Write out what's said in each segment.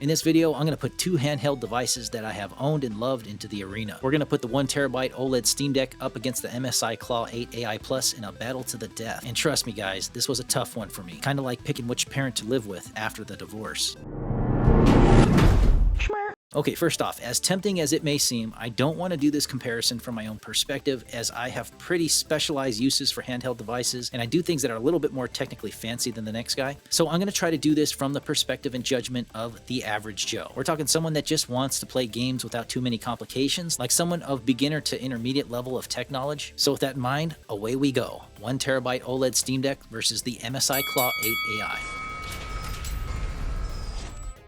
In this video, I'm going to put two handheld devices that I have owned and loved into the arena. We're going to put the 1TB OLED Steam Deck up against the MSI Claw 8 AI Plus in a battle to the death. And trust me guys, this was a tough one for me. Kind of like picking which parent to live with after the divorce. Okay, first off, as tempting as it may seem, I don't want to do this comparison from my own perspective, as I have pretty specialized uses for handheld devices, and I do things that are a little bit more technically fancy than the next guy. So I'm going to try to do this from the perspective and judgment of the average Joe. We're talking someone that just wants to play games without too many complications, like someone of beginner to intermediate level of tech knowledge. So with that in mind, away we go. 1TB OLED Steam Deck versus the MSI Claw 8 AI.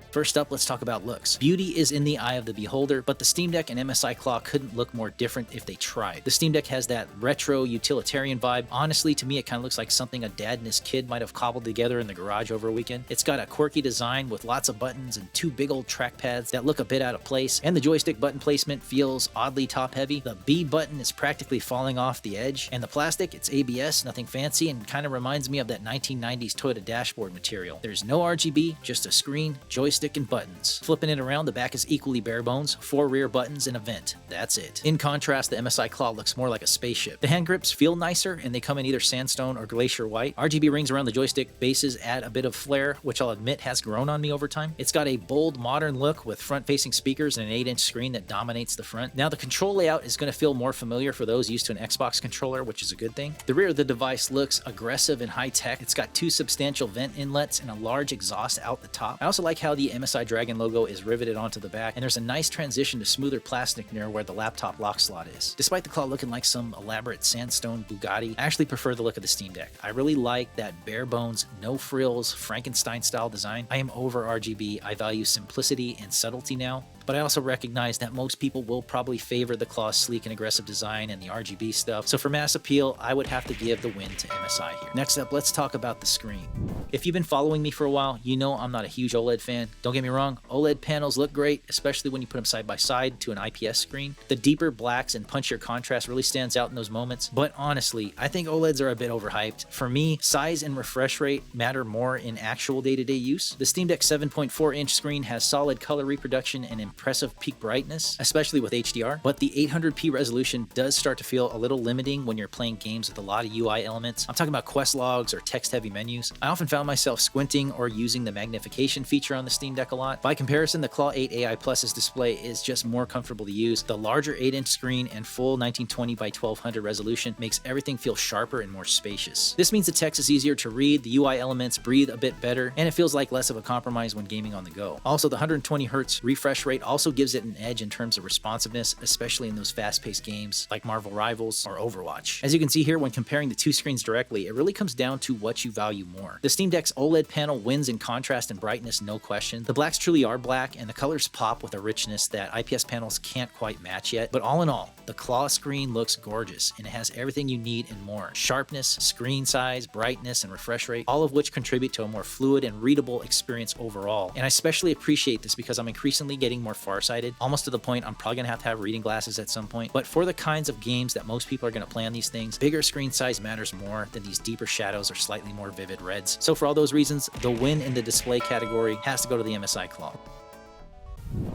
First up, let's talk about looks. Beauty is in the eye of the beholder, but the Steam Deck and MSI Claw couldn't look more different if they tried. The Steam Deck has that retro utilitarian vibe. Honestly, to me, it kind of looks like something a dad and his kid might have cobbled together in the garage over a weekend. It's got a quirky design with lots of buttons and two big old trackpads that look a bit out of place, and the joystick button placement feels oddly top-heavy. The B button is practically falling off the edge, and the plastic, it's ABS, nothing fancy, and kind of reminds me of that 1990s Toyota dashboard material. There's no RGB, just a screen, joystick, and buttons. Flipping it around, the back is equally bare bones, 4 rear buttons and a vent. That's it. In contrast, the MSI Claw looks more like a spaceship. The hand grips feel nicer, and they come in either sandstone or glacier white. RGB rings around the joystick bases add a bit of flair, which I'll admit has grown on me over time. It's got a bold, modern look with front-facing speakers and an 8-inch screen that dominates the front. Now, the control layout is going to feel more familiar for those used to an Xbox controller, which is a good thing. The rear of the device looks aggressive and high-tech. It's got 2 substantial vent inlets and a large exhaust out the top. I also like how the MSI Dragon logo is riveted onto the back, and there's a nice transition to smoother plastic near where the laptop lock slot is. Despite the Claw looking like some elaborate sandstone Bugatti, I actually prefer the look of the Steam Deck. I really like that bare bones, no frills, Frankenstein style design. I am over RGB. I value simplicity and subtlety now. But I also recognize that most people will probably favor the Claw's sleek and aggressive design and the RGB stuff. So for mass appeal, I would have to give the win to MSI here. Next up, let's talk about the screen. If you've been following me for a while, you know I'm not a huge OLED fan. Don't get me wrong, OLED panels look great, especially when you put them side by side to an IPS screen. The deeper blacks and punchier contrast really stands out in those moments. But honestly, I think OLEDs are a bit overhyped. For me, size and refresh rate matter more in actual day-to-day use. The Steam Deck 7.4-inch screen has solid color reproduction and impressive peak brightness, especially with HDR, but the 800p resolution does start to feel a little limiting when you're playing games with a lot of UI elements. I'm talking about quest logs or text-heavy menus. I often found myself squinting or using the magnification feature on the Steam Deck a lot. By comparison, the Claw 8 AI Plus's display is just more comfortable to use. The larger 8-inch screen and full 1920 by 1200 resolution makes everything feel sharper and more spacious. This means the text is easier to read, the UI elements breathe a bit better, and it feels like less of a compromise when gaming on the go. Also, the 120Hz refresh rate also gives it an edge in terms of responsiveness, especially in those fast-paced games like Marvel Rivals or Overwatch. As you can see here, when comparing the two screens directly, it really comes down to what you value more. The Steam Deck's OLED panel wins in contrast and brightness, no question. The blacks truly are black, and the colors pop with a richness that IPS panels can't quite match yet. But all in all, the Claw screen looks gorgeous, and it has everything you need and more. Sharpness, screen size, brightness, and refresh rate, all of which contribute to a more fluid and readable experience overall. And I especially appreciate this because I'm increasingly getting more farsighted, almost to the point I'm probably gonna have to have reading glasses at some point. But for the kinds of games that most people are gonna play on these things, bigger screen size matters more than these deeper shadows or slightly more vivid reds. So for all those reasons, the win in the display category has to go to the MSI Claw.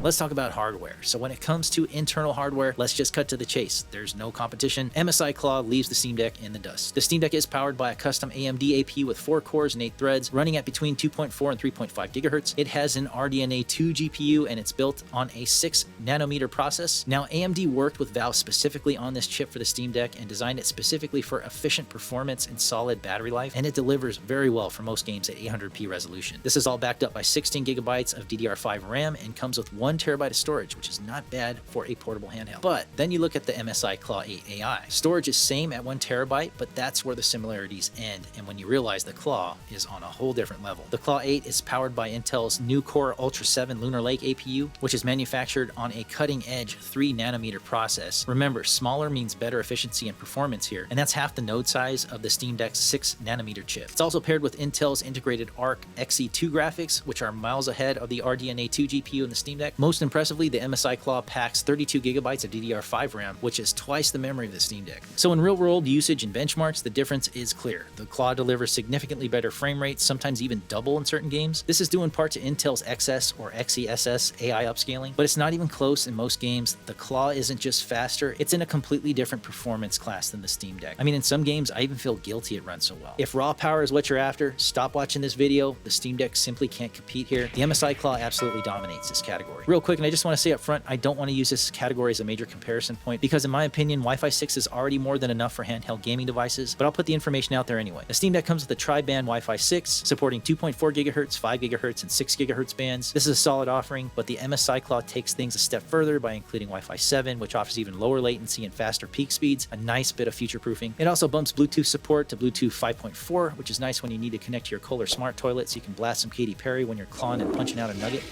Let's talk about hardware. So when it comes to internal hardware, let's just cut to the chase. There's no competition. MSI Claw leaves the Steam Deck in the dust. The Steam Deck is powered by a custom AMD APU with 4 cores and 8 threads, running at between 2.4 and 3.5 gigahertz. It has an RDNA 2 GPU, and it's built on a 6 nanometer process. Now, AMD worked with Valve specifically on this chip for the Steam Deck and designed it specifically for efficient performance and solid battery life, and it delivers very well for most games at 800p resolution. This is all backed up by 16 gigabytes of DDR5 RAM and comes with 1TB of storage, which is not bad for a portable handheld. But then you look at the MSI Claw 8 AI. Storage is same at 1TB, but that's where the similarities end, and when you realize the Claw is on a whole different level. The Claw 8 is powered by Intel's new Core Ultra 7 Lunar Lake APU, which is manufactured on a cutting-edge 3 nanometer process. Remember, smaller means better efficiency and performance here, and that's half the node size of the Steam Deck's 6 nanometer chip. It's also paired with Intel's integrated Arc Xe2 graphics, which are miles ahead of the RDNA 2 GPU in the Steam Steam Deck. Most impressively, the MSI Claw packs 32 gigabytes of DDR5 RAM, which is twice the memory of the Steam Deck. So in real-world usage and benchmarks, the difference is clear. The Claw delivers significantly better frame rates, sometimes even double in certain games. This is due in part to Intel's XS or XeSS AI upscaling, but it's not even close in most games. The Claw isn't just faster, it's in a completely different performance class than the Steam Deck. I mean, in some games, I even feel guilty it runs so well. If raw power is what you're after, stop watching this video. The Steam Deck simply can't compete here. The MSI Claw absolutely dominates this category. Real quick, and I just want to say up front, I don't want to use this category as a major comparison point because in my opinion, Wi-Fi 6 is already more than enough for handheld gaming devices, but I'll put the information out there anyway. The Steam Deck comes with a tri-band Wi-Fi 6, supporting 2.4 GHz, 5 GHz, and 6 GHz bands. This is a solid offering, but the MSI Claw takes things a step further by including Wi-Fi 7, which offers even lower latency and faster peak speeds, a nice bit of future-proofing. It also bumps Bluetooth support to Bluetooth 5.4, which is nice when you need to connect to your Kohler smart toilet so you can blast some Katy Perry when you're clawing and punching out a nugget.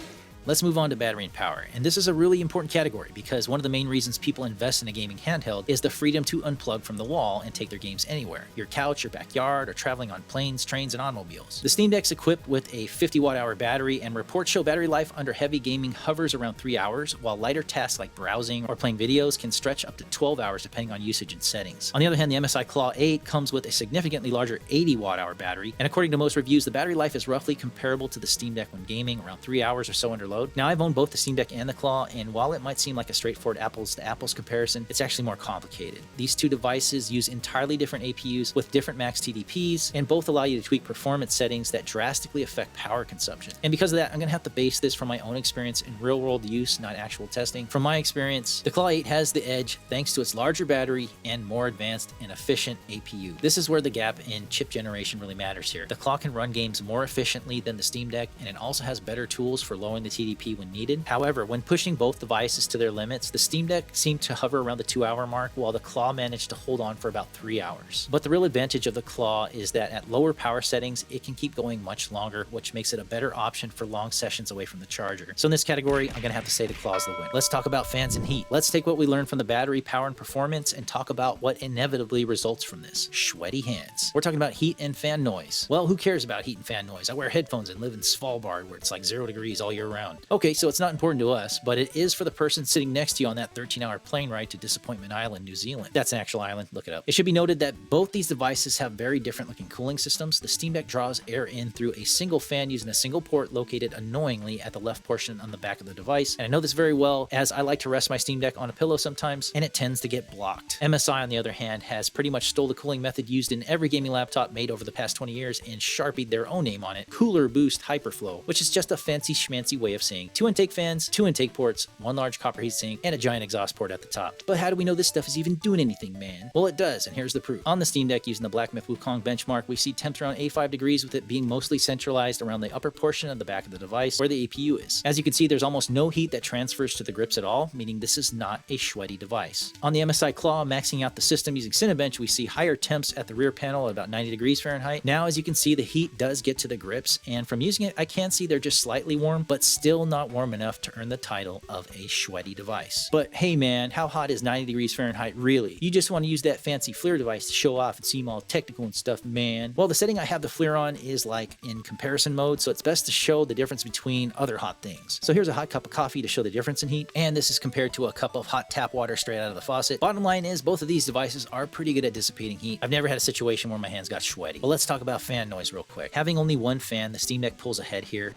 Let's move on to battery and power. And this is a really important category because one of the main reasons people invest in a gaming handheld is the freedom to unplug from the wall and take their games anywhere. Your couch, your backyard, or traveling on planes, trains, and automobiles. The Steam Deck's equipped with a 50 watt-hour battery, and reports show battery life under heavy gaming hovers around 3 hours, while lighter tasks like browsing or playing videos can stretch up to 12 hours depending on usage and settings. On the other hand, the MSI Claw 8 comes with a significantly larger 80 watt-hour battery, and according to most reviews, the battery life is roughly comparable to the Steam Deck when gaming, around 3 hours or so under load. Now, I've owned both the Steam Deck and the Claw, and while it might seem like a straightforward apples to apples comparison, it's actually more complicated. These two devices use entirely different APUs with different max TDPs, and both allow you to tweak performance settings that drastically affect power consumption. And because of that, I'm going to have to base this from my own experience in real-world use, not actual testing. From my experience, the Claw 8 has the edge thanks to its larger battery and more advanced and efficient APU. This is where the gap in chip generation really matters here. The Claw can run games more efficiently than the Steam Deck, and it also has better tools for lowering the TDP when needed. However, when pushing both devices to their limits, the Steam Deck seemed to hover around the 2-hour mark, while the Claw managed to hold on for about 3 hours. But the real advantage of the Claw is that at lower power settings, it can keep going much longer, which makes it a better option for long sessions away from the charger. So in this category, I'm going to have to say the Claw's the win. Let's talk about fans and heat. Let's take what we learned from the battery, power, and performance and talk about what inevitably results from this: sweaty hands. We're talking about heat and fan noise. Well, who cares about heat and fan noise? I wear headphones and live in Svalbard where it's like 0 degrees all year round. Okay, so it's not important to us, but it is for the person sitting next to you on that 13-hour plane ride to Disappointment Island, New Zealand. That's an actual island, look it up. It should be noted that both these devices have very different looking cooling systems. The Steam Deck draws air in through a single fan using a single port located annoyingly at the left portion on the back of the device. And I know this very well as I like to rest my Steam Deck on a pillow sometimes, and it tends to get blocked. MSI, on the other hand, has pretty much stole the cooling method used in every gaming laptop made over the past 20 years and sharpied their own name on it: Cooler Boost Hyperflow, which is just a fancy schmancy way of saying 2 intake fans, 2 intake ports, 1 large copper heatsink, and a giant exhaust port at the top. But how do we know this stuff is even doing anything, man? Well, it does, and here's the proof. On the Steam Deck, using the Black Myth Wukong benchmark, we see temps around 85 degrees, with it being mostly centralized around the upper portion of the back of the device where the APU is. As you can see, there's almost no heat that transfers to the grips at all, meaning this is not a sweaty device. On the MSI Claw, maxing out the system using Cinebench, we see higher temps at the rear panel at about 90 degrees Fahrenheit. Now, as you can see, the heat does get to the grips, and from using it, I can see they're just slightly warm, but still not warm enough to earn the title of a sweaty device. But hey man, how hot is 90 degrees Fahrenheit really? You just want to use that fancy FLIR device to show off and seem all technical and stuff, man. Well, the setting I have the FLIR on is like in comparison mode, so it's best to show the difference between other hot things. So here's a hot cup of coffee to show the difference in heat, and this is compared to a cup of hot tap water straight out of the faucet. Bottom line is, both of these devices are pretty good at dissipating heat. I've never had a situation where my hands got sweaty. But let's talk about fan noise real quick. Having only one fan, the Steam Deck pulls ahead here,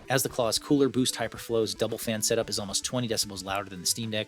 as the Claw's Cooler Boost Hyperflow's double fan setup is almost 20 decibels louder than the Steam Deck.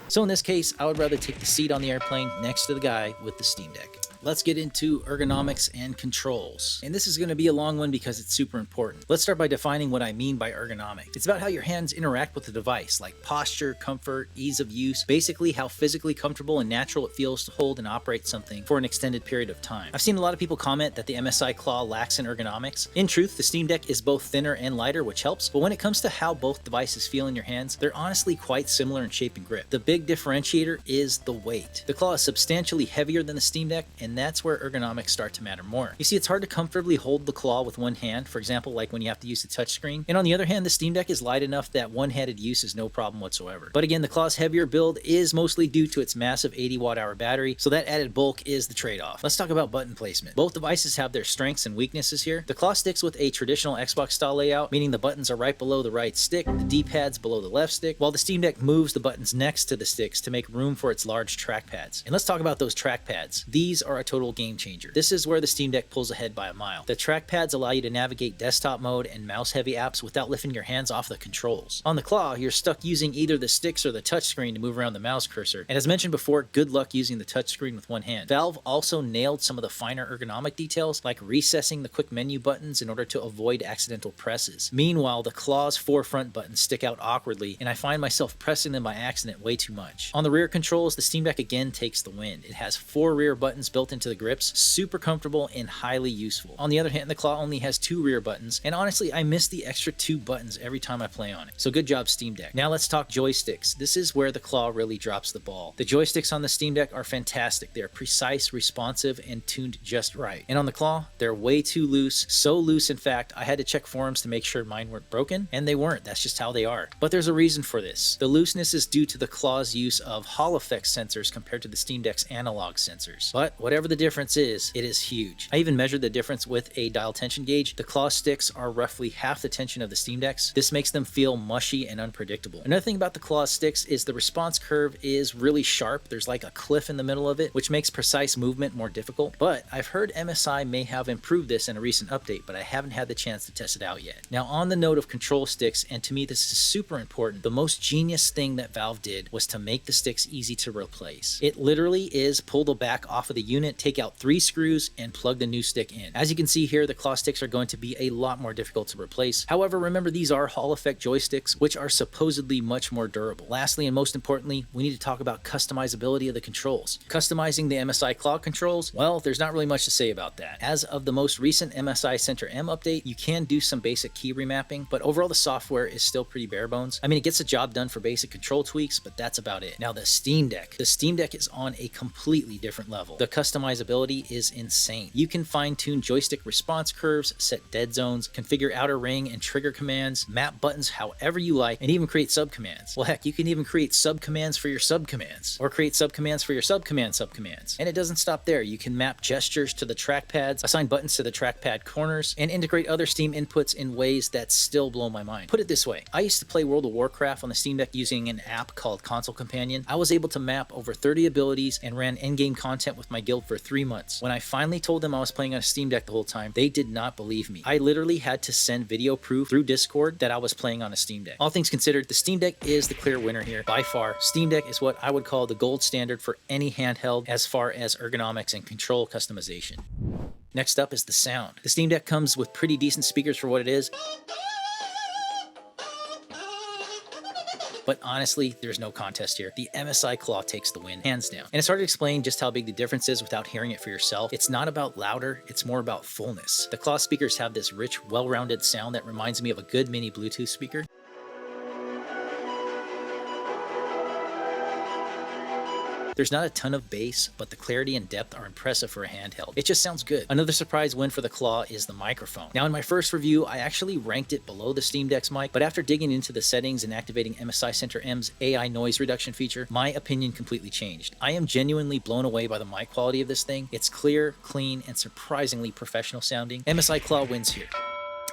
So in this case, I would rather take the seat on the airplane next to the guy with the Steam Deck. Let's get into ergonomics and controls. And this is going to be a long one because it's super important. Let's start by defining what I mean by ergonomics. It's about how your hands interact with the device, like posture, comfort, ease of use, basically how physically comfortable and natural it feels to hold and operate something for an extended period of time. I've seen a lot of people comment that the MSI Claw lacks in ergonomics. In truth, the Steam Deck is both thinner and lighter, which helps, but when it comes to how both devices feel in your hands, they're honestly quite similar in shape and grip. The big differentiator is the weight. The Claw is substantially heavier than the Steam Deck, and and that's where ergonomics start to matter more. You see, it's hard to comfortably hold the claw with one hand, for example, like when you have to use the touchscreen. And on the other hand, the Steam Deck is light enough that one-handed use is no problem whatsoever. But again, the claw's heavier build is mostly due to its massive 80 watt-hour battery, so that added bulk is the trade-off. Let's talk about button placement. Both devices have their strengths and weaknesses here. The claw sticks with a traditional Xbox style layout, meaning the buttons are right below the right stick, the D-pad's below the left stick, while the Steam Deck moves the buttons next to the sticks to make room for its large trackpads. And let's talk about those trackpads. These are a total game changer. This is where the Steam Deck pulls ahead by a mile. The trackpads allow you to navigate desktop mode and mouse-heavy apps without lifting your hands off the controls. On the claw, you're stuck using either the sticks or the touchscreen to move around the mouse cursor, and as mentioned before, good luck using the touchscreen with one hand. Valve also nailed some of the finer ergonomic details, like recessing the quick menu buttons in order to avoid accidental presses. Meanwhile, the claw's 4 front buttons stick out awkwardly, and I find myself pressing them by accident way too much. On the rear controls, the Steam Deck again takes the win. It has 4 rear buttons built into the grips, super comfortable and highly useful. On the other hand, the claw only has 2 rear buttons, and honestly, I miss the extra 2 buttons every time I play on it. So good job, Steam Deck. Now let's talk joysticks. This is where the claw really drops the ball. The joysticks on the Steam Deck are fantastic. They're precise, responsive, and tuned just right. And on the claw, they're way too loose. So loose, in fact, I had to check forums to make sure mine weren't broken, and they weren't. That's just how they are. But there's a reason for this. The looseness is due to the claw's use of Hall effect sensors compared to the Steam Deck's analog sensors. But whatever the difference is, it is huge. I even measured the difference with a dial tension gauge. The claw sticks are roughly half the tension of the Steam Deck's. This makes them feel mushy and unpredictable. Another thing about the claw sticks is the response curve is really sharp. There's like a cliff in the middle of it, which makes precise movement more difficult. But I've heard MSI may have improved this in a recent update, but I haven't had the chance to test it out yet. Now, on the note of control sticks, and to me this is super important, the most genius thing that Valve did was to make the sticks easy to replace. It literally is pull the back off of the unit, take out 3 screws, and plug the new stick in. As you can see here, the claw sticks are going to be a lot more difficult to replace. However, remember, these are Hall effect joysticks, which are supposedly much more durable. Lastly, and most importantly, we need to talk about customizability of the controls. Customizing the MSI Claw controls, well, there's not really much to say about that. As of the most recent MSI Center M update, you can do some basic key remapping, but overall the software is still pretty bare bones. I mean, it gets the job done for basic control tweaks, but that's about it. Now, the Steam Deck. The Steam Deck is on a completely different level. The customizability is insane. You can fine-tune joystick response curves, set dead zones, configure outer ring and trigger commands, map buttons however you like, and even create subcommands. Well, heck, you can even create subcommands for your subcommands, or create subcommands for your subcommands. And it doesn't stop there. You can map gestures to the trackpads, assign buttons to the trackpad corners, and integrate other Steam inputs in ways that still blow my mind. Put it this way, I used to play World of Warcraft on the Steam Deck using an app called Console Companion. I was able to map over 30 abilities and ran in-game content with my guild for 3 months. When I finally told them I was playing on a Steam Deck the whole time, they did not believe me. I literally had to send video proof through Discord that I was playing on a Steam Deck. All things considered, the Steam Deck is the clear winner here. By far, Steam Deck is what I would call the gold standard for any handheld as far as ergonomics and control customization. Next up is the sound. The Steam Deck comes with pretty decent speakers for what it is, but honestly, there's no contest here. The MSI Claw takes the win, hands down. And it's hard to explain just how big the difference is without hearing it for yourself. It's not about louder, it's more about fullness. The Claw speakers have this rich, well-rounded sound that reminds me of a good mini Bluetooth speaker. There's not a ton of bass, but the clarity and depth are impressive for a handheld. It just sounds good. Another surprise win for the Claw is the microphone. Now, in my first review, I actually ranked it below the Steam Deck's mic, but after digging into the settings and activating MSI Center M's AI noise reduction feature, my opinion completely changed. I am genuinely blown away by the mic quality of this thing. It's clear, clean, and surprisingly professional sounding. MSI Claw wins here.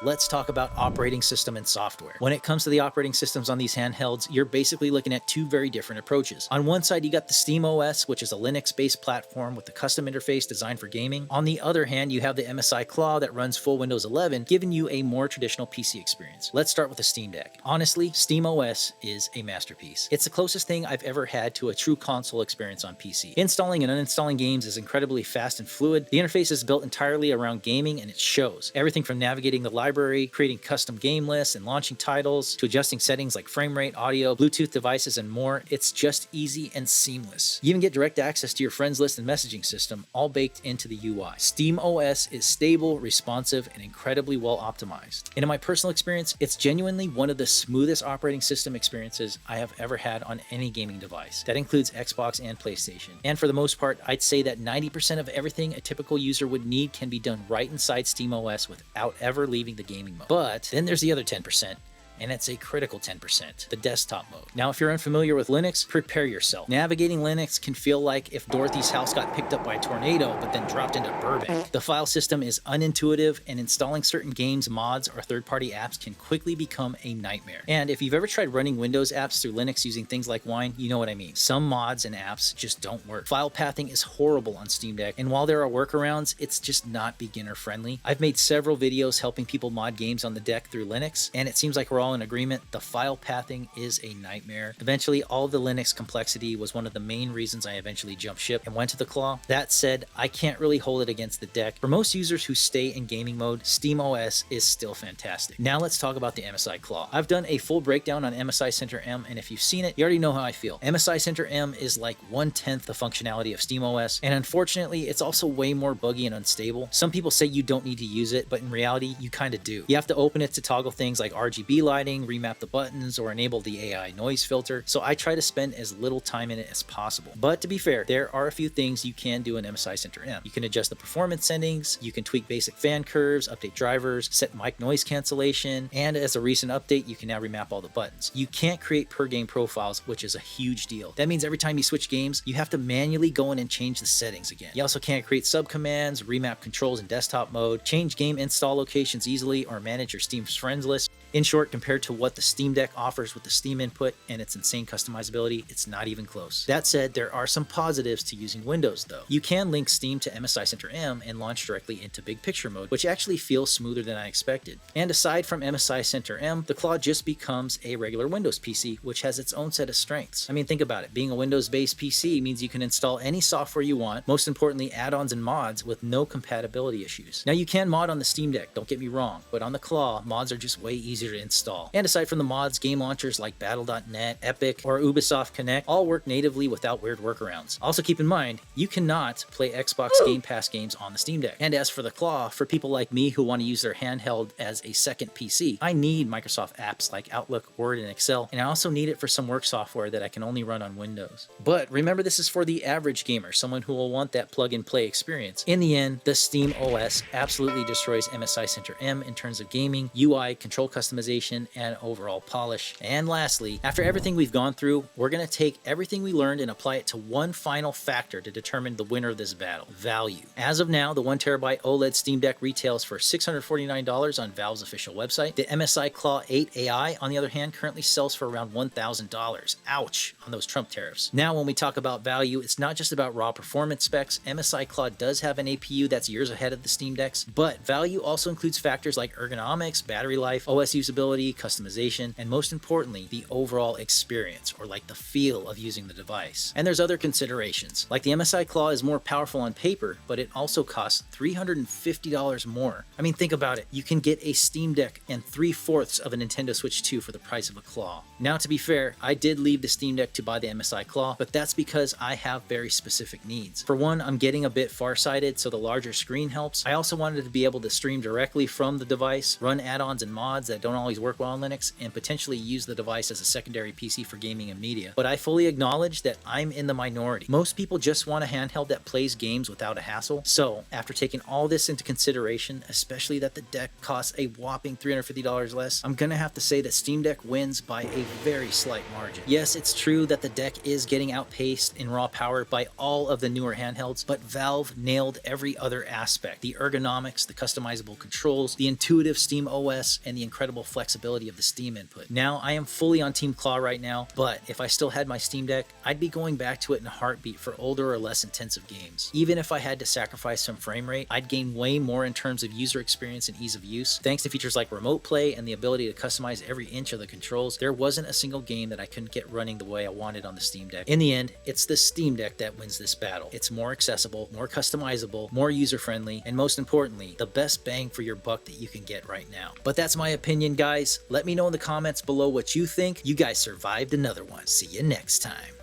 Let's talk about operating system and software. When it comes to the operating systems on these handhelds, you're basically looking at 2 very different approaches. On one side, you got the SteamOS, which is a Linux-based platform with a custom interface designed for gaming. On the other hand, you have the MSI Claw that runs full Windows 11, giving you a more traditional PC experience. Let's start with the Steam Deck. Honestly, SteamOS is a masterpiece. It's the closest thing I've ever had to a true console experience on PC. Installing and uninstalling games is incredibly fast and fluid. The interface is built entirely around gaming, and it shows. Everything from navigating the library library, creating custom game lists and launching titles, to adjusting settings like frame rate, audio, Bluetooth devices, and more. It's just easy and seamless. You even get direct access to your friends list and messaging system, all baked into the UI. SteamOS is stable, responsive, and incredibly well optimized. And in my personal experience, it's genuinely one of the smoothest operating system experiences I have ever had on any gaming device. That includes Xbox and PlayStation. And for the most part, I'd say that 90% of everything a typical user would need can be done right inside SteamOS without ever leaving the gaming mode. But then there's the other 10%. And it's a critical 10%, the desktop mode. Now, if you're unfamiliar with Linux, prepare yourself. Navigating Linux can feel like if Dorothy's house got picked up by a tornado, but then dropped into Burbank. The file system is unintuitive, and installing certain games, mods, or third-party apps can quickly become a nightmare. And if you've ever tried running Windows apps through Linux using things like Wine, you know what I mean. Some mods and apps just don't work. File pathing is horrible on Steam Deck, and while there are workarounds, it's just not beginner-friendly. I've made several videos helping people mod games on the deck through Linux, and it seems like we're all in agreement, the file pathing is a nightmare. Eventually, all the Linux complexity was one of the main reasons I eventually jumped ship and went to the Claw. That said, I can't really hold it against the deck. For most users who stay in gaming mode, SteamOS is still fantastic. Now let's talk about the MSI Claw. I've done a full breakdown on MSI Center M, and if you've seen it, you already know how I feel. MSI Center M is like 1/10 the functionality of SteamOS, and unfortunately, it's also way more buggy and unstable. Some people say you don't need to use it, but in reality, you kind of do. You have to open it to toggle things like RGB lighting, remap the buttons, or enable the AI noise filter, so I try to spend as little time in it as possible. But to be fair, there are a few things you can do in MSI Center M. You can adjust the performance settings, you can tweak basic fan curves, update drivers, set mic noise cancellation, and as a recent update, you can now remap all the buttons. You can't create per game profiles, which is a huge deal. That means every time you switch games, you have to manually go in and change the settings again. You also can't create subcommands, remap controls in desktop mode, change game install locations easily, or manage your Steam's friends list. In short, compared to what the Steam Deck offers with the Steam input and its insane customizability, it's not even close. That said, there are some positives to using Windows though. You can link Steam to MSI Center M and launch directly into big picture mode, which actually feels smoother than I expected. And aside from MSI Center M, the Claw just becomes a regular Windows PC, which has its own set of strengths. I mean, think about it. Being a Windows-based PC means you can install any software you want, most importantly add-ons and mods with no compatibility issues. Now you can mod on the Steam Deck, don't get me wrong, but on the Claw, mods are just way easier to install. And aside from the mods, game launchers like Battle.net, Epic, or Ubisoft Connect all work natively without weird workarounds. Also keep in mind, you cannot play Xbox Game Pass games on the Steam Deck. And as for the Claw, for people like me who want to use their handheld as a second PC, I need Microsoft apps like Outlook, Word, and Excel, and I also need it for some work software that I can only run on Windows. But remember, this is for the average gamer, someone who will want that plug-and-play experience. In the end, the Steam OS absolutely destroys MSI Center M in terms of gaming, UI, control customization, and overall polish. And lastly, after everything we've gone through, we're going to take everything we learned and apply it to one final factor to determine the winner of this battle: value. As of now, the 1TB OLED Steam Deck retails for $649 on Valve's official website. The MSI Claw 8 AI, on the other hand, currently sells for around $1,000. Ouch on those Trump tariffs. Now, when we talk about value, it's not just about raw performance specs. MSI Claw does have an APU that's years ahead of the Steam Decks, but value also includes factors like ergonomics, battery life, OS usability, customization, and most importantly, the overall experience, or like the feel of using the device. And there's other considerations, like the MSI Claw is more powerful on paper, but it also costs $350 more. I mean, think about it. You can get a Steam Deck and 3/4 of a Nintendo Switch 2 for the price of a Claw. Now, to be fair, I did leave the Steam Deck to buy the MSI Claw, but that's because I have very specific needs. For one, I'm getting a bit farsighted, so the larger screen helps. I also wanted to be able to stream directly from the device, run add-ons and mods that don't always work well on Linux, and potentially use the device as a secondary PC for gaming and media. But I fully acknowledge that I'm in the minority. Most people just want a handheld that plays games without a hassle. So, after taking all this into consideration, especially that the deck costs a whopping $350 less, I'm gonna have to say that Steam Deck wins by a very slight margin. Yes, it's true that the deck is getting outpaced in raw power by all of the newer handhelds, but Valve nailed every other aspect: the ergonomics, the customizable controls, the intuitive Steam OS, and the incredible flexibility accessibility of the Steam input. Now, I am fully on Team Claw right now, but if I still had my Steam Deck, I'd be going back to it in a heartbeat for older or less intensive games. Even if I had to sacrifice some frame rate, I'd gain way more in terms of user experience and ease of use. Thanks to features like remote play and the ability to customize every inch of the controls, there wasn't a single game that I couldn't get running the way I wanted on the Steam Deck. In the end, it's the Steam Deck that wins this battle. It's more accessible, more customizable, more user-friendly, and most importantly, the best bang for your buck that you can get right now. But that's my opinion, guys. Let me know in the comments below what you think. You guys survived another one. See you next time.